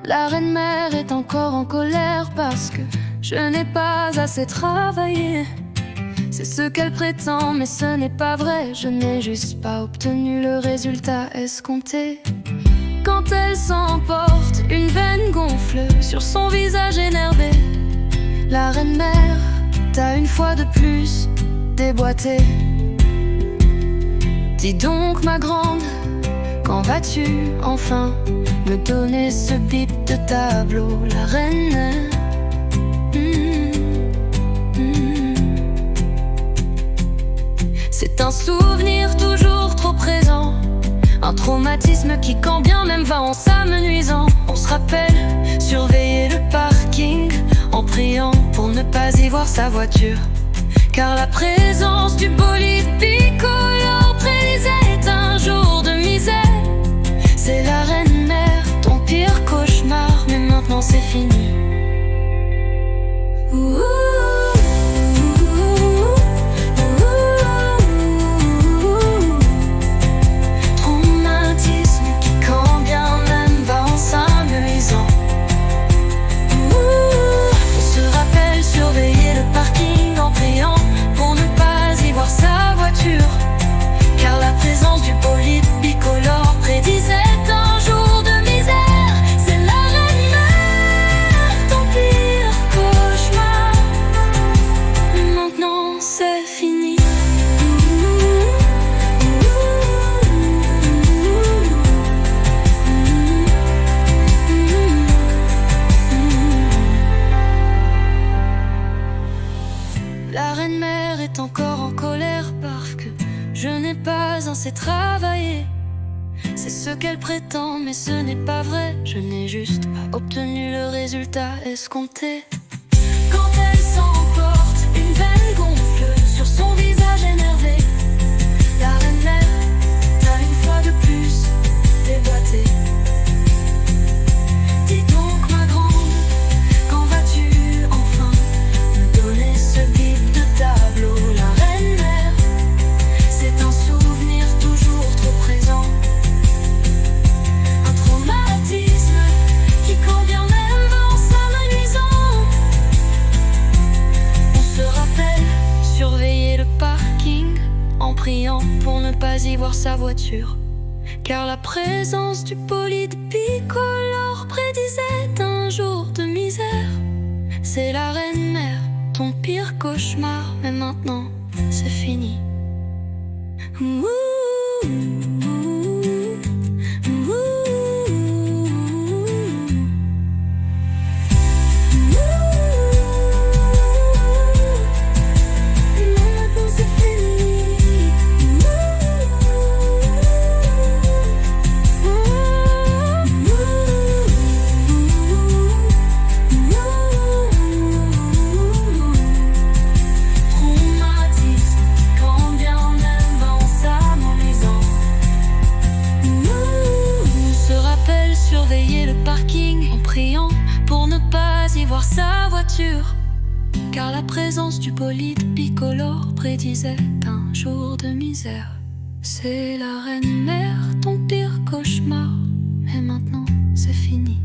La reine-mère est encore en colère parce que je n'ai pas assez travaillé. C'est ce qu'elle prétend, mais ce n'est pas vrai. Je n'ai juste pas obtenu le résultat escompté. Quand elle s'emporte, une veine gonfle sur son visage énervé. La reine-mère t'a une fois de plus déboîté. Dis donc ma grande, quand vas-tu enfin me donner ce bip de tableau? La reine, c'est un souvenir toujours trop présent, un traumatisme qui quand bien même va en s'amenuisant. On se rappelle surveiller le parking en priant pour ne pas y voir sa voiture, car la présence du bolide bicolore prédisait un jour de misère. C'est la reine-mère, ton pire cauchemar, mais maintenant c'est fini. Traumatisme qui quand bien même va en s'amenuisant. On se rappelle surveiller le parking en priant pour ne pas y voir sa voiture, car la présence du bolide bicolore prédisait un jour de misère. C'est la reine-mère, ton pire cauchemar, mais maintenant c'est fini. La reine-mère est encore en colère parce que je n'ai pas assez travaillé. C'est ce qu'elle prétend, mais ce n'est pas vrai. Je n'ai juste pas obtenu le résultat escompté. Quand elle s'emporte, une veine gonfle sur son visage énervé. La reine-mère t'a une fois de plus déboîté. Dis donc ma grande, quand vas-tu enfin me donner ce bip de tableau? La reine-mère, c'est un souvenir toujours trop présent, un traumatisme qui quand bien même va en s'amenuisant. On se rappelle surveiller le parking en priant pour ne pas y voir sa voiture, car la présence du bolide bicolore prédisait un jour de misère. C'est la reine-mère, ton pire cauchemar, mais maintenant c'est fini. Surveiller le parking en priant pour ne pas y voir sa voiture, car la présence du bolide bicolore prédisait un jour de misère. C'est la reine-mère, ton pire cauchemar, mais maintenant c'est fini.